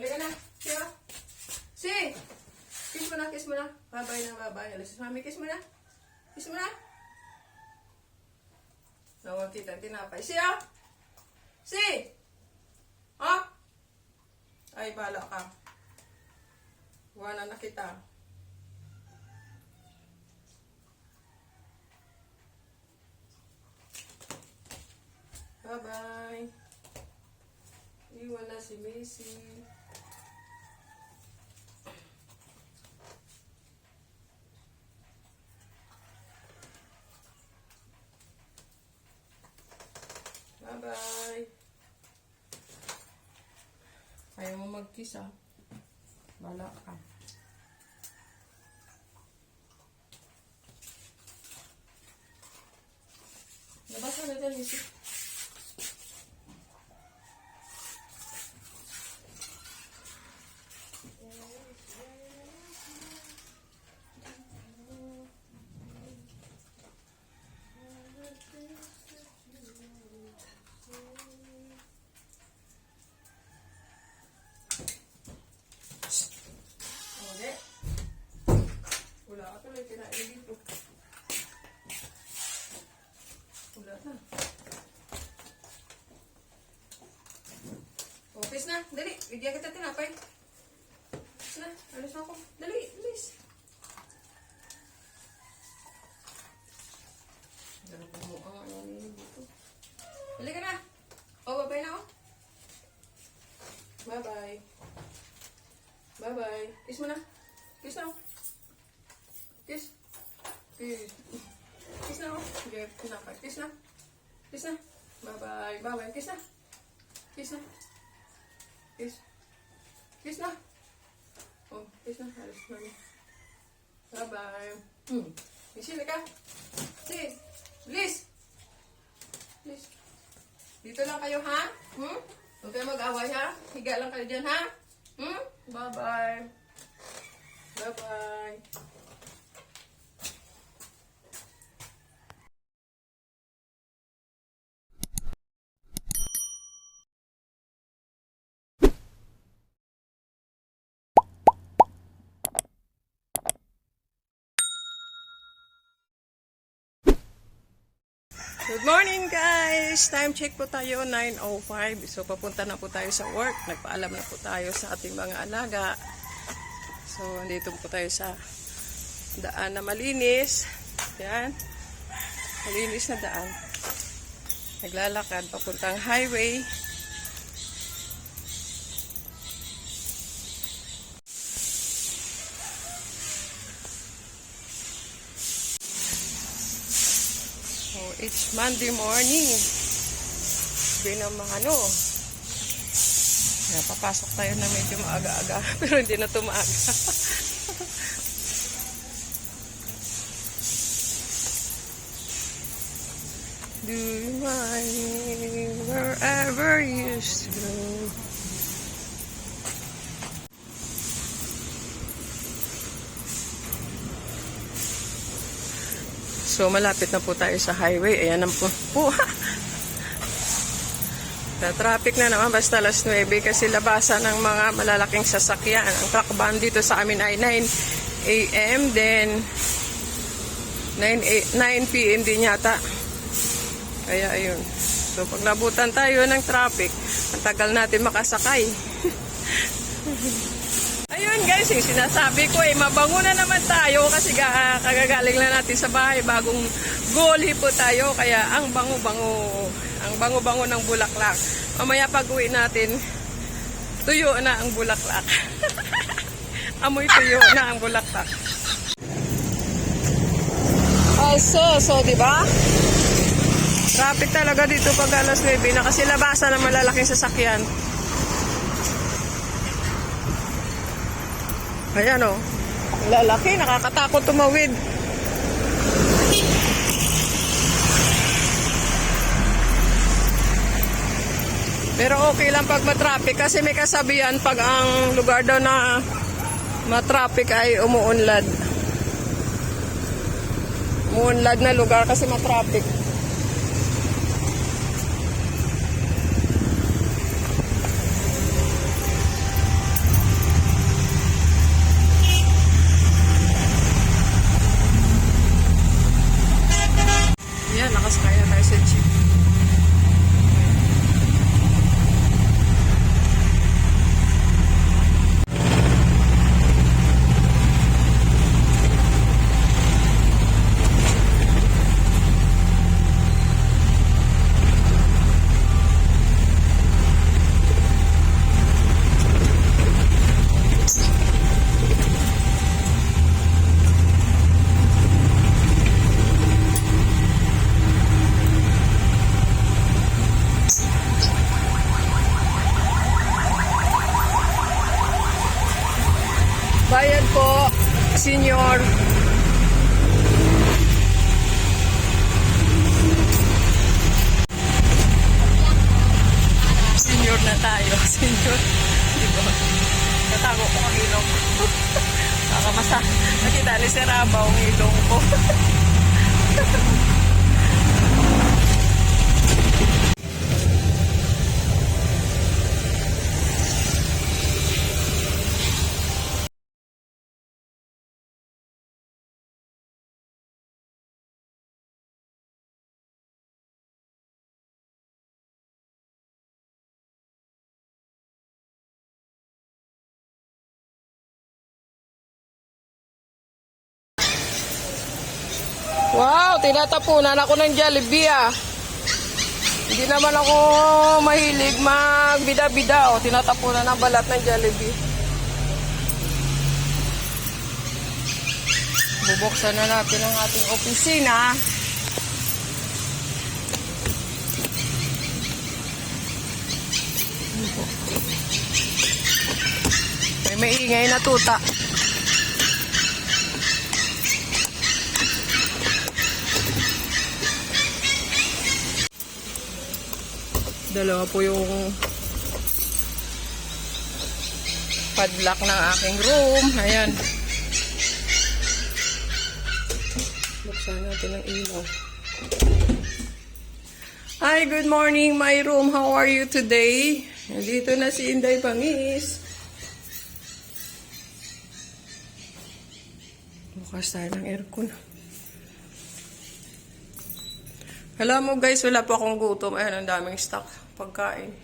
Halika na. Siya. Si! Kiss mo na, kiss mo na. Bye-bye na, bye-bye. Alas, mami, kiss mo na. Kiss mo na. Nawag kita, tinapay. Siya! Si! Ha? Ay, bala ka. Wala na kita. Bye-bye. Iwan na si Macy. Bye-bye. Ayaw mo mag-kiss, ah. Bala ka. Nabasa na dyan, Macy. Wala ka tuloy, kinain dito. Wala na. Office na, dali. Bigyan kita tinapay. Office na, alis na ako. Dali, alis. Dali po mo ang ano dito. Dali ka na. O, bye-bye na, o. Bye-bye. Bye-bye. Kiss mo na. Kiss na, o. Kiss. Kiss. Kiss na ako. Sige, tinapay. Kiss na. Kiss na. Bye-bye. Bye-bye. Kiss na. Kiss na. Kiss. Kiss na. Oh, kiss na. Alis na. Bye-bye. Isili ka. Si. Liz. Liz. Dito lang kayo, ha? Huwag kayo mag-away, ha? Higa lang kayo dyan, ha? Bye-bye. Bye-bye. Good morning, guys! Time check po tayo, 9:05. So, papunta na po tayo sa work. Nagpaalam na po tayo sa ating mga alaga. So, andito po tayo sa daan na malinis. Yan. Malinis na daan. Naglalakad papuntang highway. It's Monday morning. Sabi ng mga papasok tayo na medyo maaga-aga. Pero hindi na ito maaga. Do you mind wherever you used to go? So, malapit na po tayo sa highway. Ayan ang po. Na-traffic na naman basta alas 9 kasi labasan ng mga malalaking sasakyan. Ang truck ban dito sa amin ay 9 a.m. Then, 9 p.m. din yata. Kaya, ayun. So, pag nabutan tayo ng traffic, ang tagal natin makasakay. Ayun guys, yung sinasabi ko mabango na naman tayo kasi kagagaling na natin sa bahay, bagong goli po tayo, kaya ang bango-bango ng bulaklak. Mamaya pag uwi natin, tuyo na ang bulaklak. Amoy tuyo na ang bulaklak. So, diba? Traffic talaga dito pag alas 9 na kasi labasan ng malalaking sasakyan. Ayan o. Lalaki, nakakatakot tumawid. Pero okay lang pag matraffic kasi may kasabihan pag ang lugar daw na matraffic ay umuunlad. Umuunlad na lugar kasi matraffic. Bayad po, senior. Senior na tayo. Senior. Diba? Natago ko ang ilong ko. Nakamasa. Nakita ni Sir Abaw ang ilong ko. Wow, tinatapunan ako ng Jollibee ah. Hindi naman ako mahilig magbida-bida oh. Tinatapunan ng balat ng Jollibee. Bubuksan na natin ang ating opisina. May maingay na tuta. Dalawa po yung padlock ng aking room. Ayan. Buksan natin ang ilaw. Hi, good morning my room. How are you today? Nandito na si Inday Pangis. Bukas tayo ng aircon. Alam mo guys, wala po akong gutom. Ayan, ang daming stock pagkain.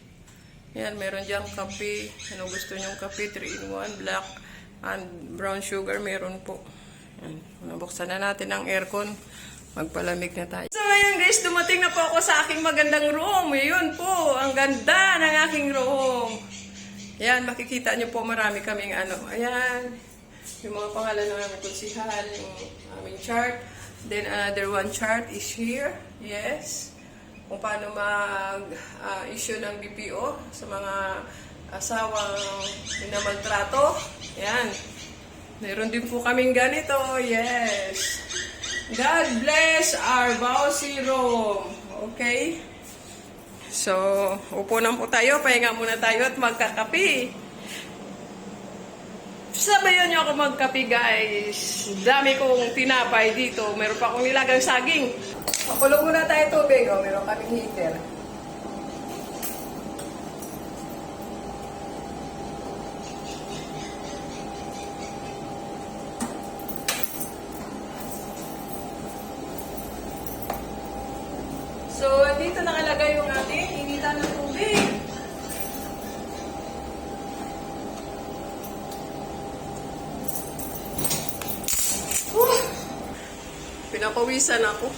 Ayan, meron dyan kape. Ano gusto nyong kape? 3-in-1, black and brown sugar. Meron po. Ayan, nabuksan na natin ang aircon. Magpalamig na tayo. So ngayon guys, dumating na po ako sa aking magandang room. Yun po, ang ganda ng aking room. Ayan, makikita nyo po marami kaming ano. Ayan, yung mga pangalan ng aming konsihal, yung aming chart. Then another one chart is here. Yes. Kung paano mag-issue ng BPO sa mga asawang minamaltrato. Yan. Meron din po kaming ganito. Yes. God bless our bossy room. Okay? So, upo na po tayo. Pahinga muna tayo at magkakape. Sabayan niyo ako magkape guys. Dami kong tinapay dito. Meron pa akong nilagang saging. Makulong muna tayo tubig. O, meron kaming heater. So, dito nakalagay yung ating initan ng tubig. Pinapawisan ako.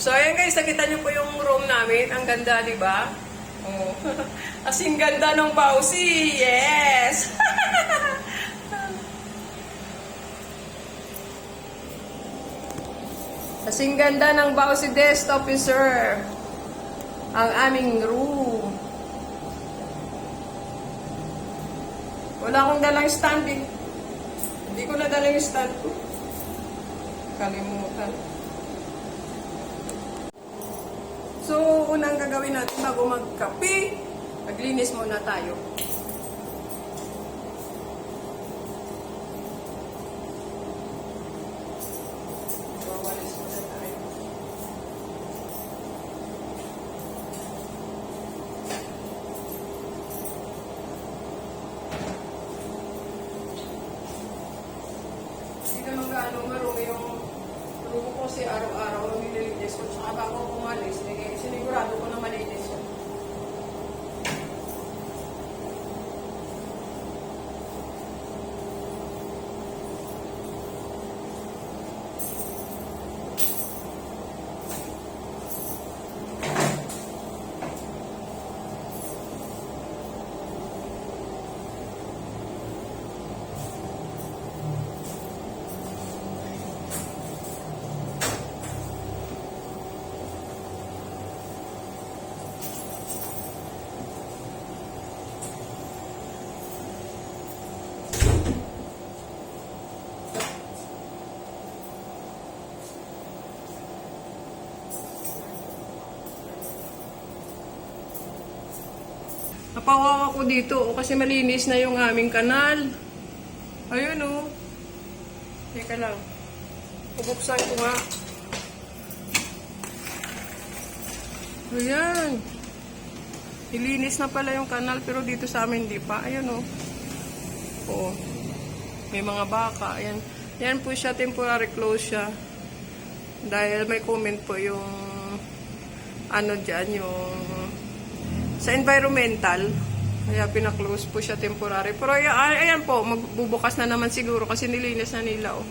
So, ayan guys, nakita niyo po yung room namin. Ang ganda, di ba? Oh. Asing ganda ng Bausi. Yes! Asing ganda ng Bausi desktop, sir. Ang aming room. Wala akong dalang standing. Hindi ko nadala yung stand ko. Kalimutan. So, unang gagawin natin bago magkape, maglinis muna tayo. Wawalis muna tayo. Ano marumi yung rumo ko si araw-araw nililinis ko. Tsaka bago ako umalis, sinigurado ko na malinis yun. Napawawa ko dito kasi malinis na yung aming kanal. Ayun oh. Teka lang. Bubuksan ko nga. Ayan. Ilinis na pala yung kanal pero dito sa amin di pa. Ayun oh. Oo. May mga baka. Ayan. Yan po siya, temporary close siya. Dahil may comment po yung ano dyan, yung sa environmental. Kaya pinaklose po siya temporary. Pero ayan po, magbubukas na naman siguro kasi nilinis na nila oh.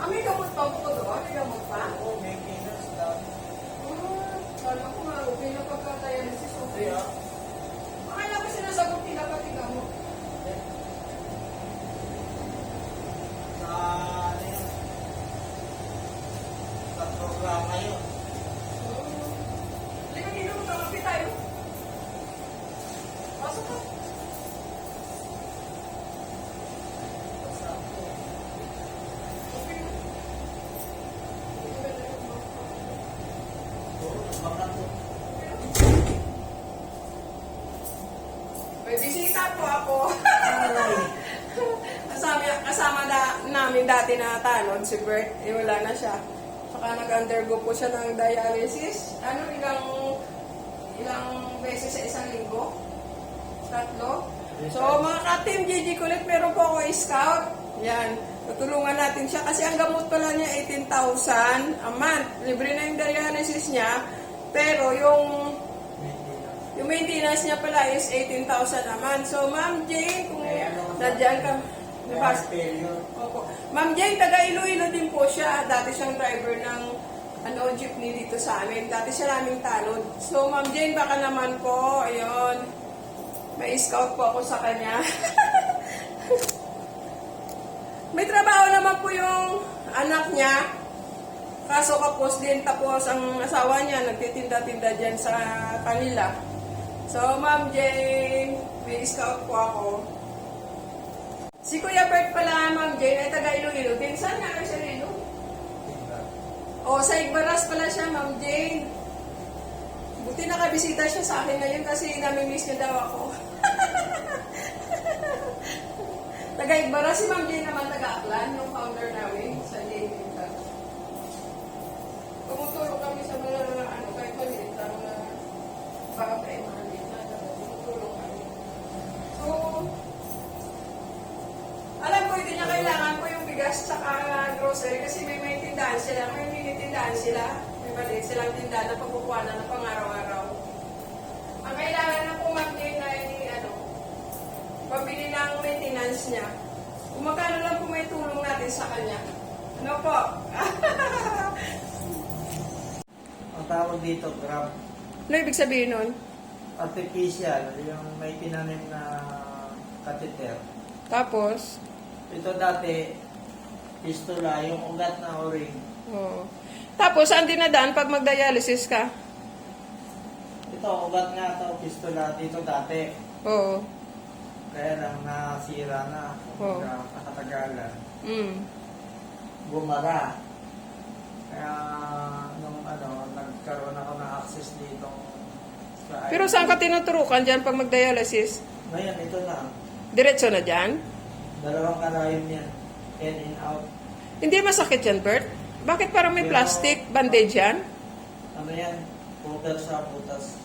May gamot pa po doon? May gamot pa? Oo, may maintenance daw. Kala ko nga, okay na pagka-dialysis, okay. Kaya, Akala ko sinasagot nila pati gamot. sa ano yun, sa programa yun. Halika dito, magkakapi tayo. Pasok ka. Okay na. Baka to. May bisita po ako. kasama namin dati na tanod, si Bert. Wala na siya. Saka nag-undergo po siya ng dialysis. Ilang beses sa isang linggo? 3? So, mga ka-team GG Kulit, meron po ako scout. Yan. Tutulungan natin siya kasi ang gamot pala niya 18,000 a month. Libre na yung dialysis niya. Pero yung maintenance niya pala is 18,000 a month. So, Ma'am Jane, kung nandiyan ka, Opo. Ma'am Jane, taga Iloilo din po siya. Dati siyang driver ng jeepney dito sa amin. Dati siya naming tanod. So, Ma'am Jane, baka naman po, ayun, may scout po ako sa kanya. May trabaho naman po yung anak niya. Kaso kapos din, tapos ang asawa niya nagtitinda-tinda dyan sa kanila. So, Ma'am Jane, may scout po ako. Si Kuya Bert pala, Ma'am Jane, ay taga Iloilo din. Saan nga kayo sa Iloilo? O, sa Igbaras pala siya, Ma'am Jane. Buti nakabisita siya sa akin ngayon kasi namimiss niya daw ako. Taga Igbaras, si Ma'am Jane naman taga Aklan, yung founder namin sa Jane Pinta. Tumutulong kami sa mga, kahit maliit lang na bagay, mga liit na, tumutulong kami. So, alam ko, hindi niya kailangan po yung bigas tsaka grocery kasi may tindahan sila, may mini-tindahan sila, may maliit silang tindahan na pagkukuhanan ng pang-araw-araw. Ang kailangan na po mag-gain ay, pabili ng maintenance niya. Kung magkano lang po may tulong natin sa kanya. Ano po? Ang tawag dito, Grab. Ano ibig sabihin nun? Artificial, yung may tinanim na catheter. Tapos? Ito dati, pistula, yung ugat na o-ring. Oo. Tapos, saan dinadaan pag mag-dialysis ka? Ito, ugat nga ito, pistula, dito dati. Oo. Kaya lang nasira na, Oo. nakatagalan. Mm. Bumara. Kaya, nung nagkaroon ako ng access dito. Pero saan ka tinuturukan dyan pag mag-dialysis? Ngayon, ito na. Diretso na dyan? 2 karayom yan. In and out. Hindi masakit yan, Bert? Bakit parang may Pero- plastic bandage yan? Ano yan? Putas sa putas.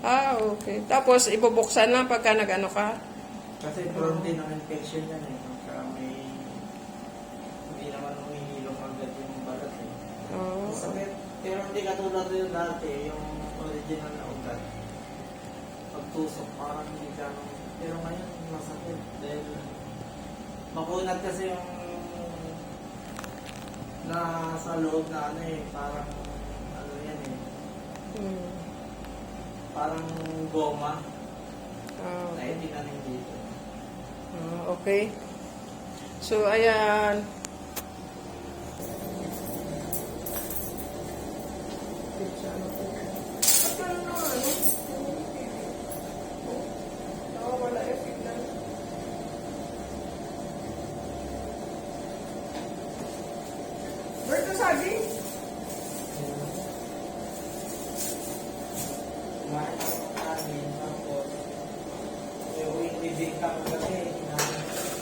Ah, okay. Tapos, ibubuksan lang pagka nag-ano ka. Kasi prone din ng infection yan eh. Pagka may hindi naman humihilong agad yung balat eh. Oh. Masakit. Pero hindi katulad yung dati, yung original na ugat. Pagtusok parang hindi ka pero ngayon masakit dahil makunat kasi yung nasa loob na ano eh, parang ano yan eh, Hmm. parang goma Ah, na itinanim dito. okay. So, ayan. Berto sabi? Kumain ako ng kanin, tapos yung bibig ka kasi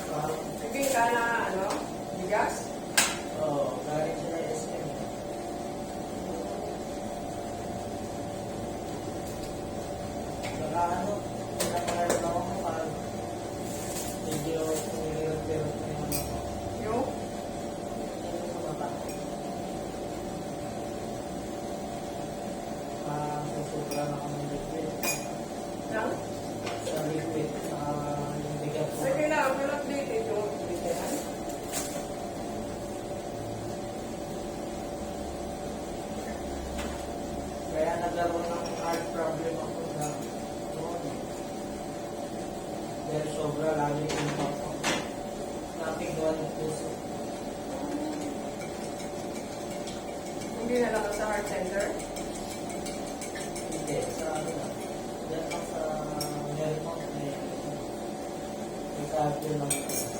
parang Sige ka na, ano? Bigas? galing sila SM. Saka ano, pinapalala ako pag medyo nire-repair na yung ano ko. Yung? Yung sa mata ko. Susubra na ako ng liquid. Lang? Sa liquid, yung bigat ko. Sige na, we'll update it. Yung update yan. Kaya nagkaroon ng heart problem ako na noon. Dahil sobra lagi yung ako. Napigwan ng puso. Hindi na lang sa heart center. Hindi, sa ano lang. Diyan lang sa Melmont. May cardio lang ito.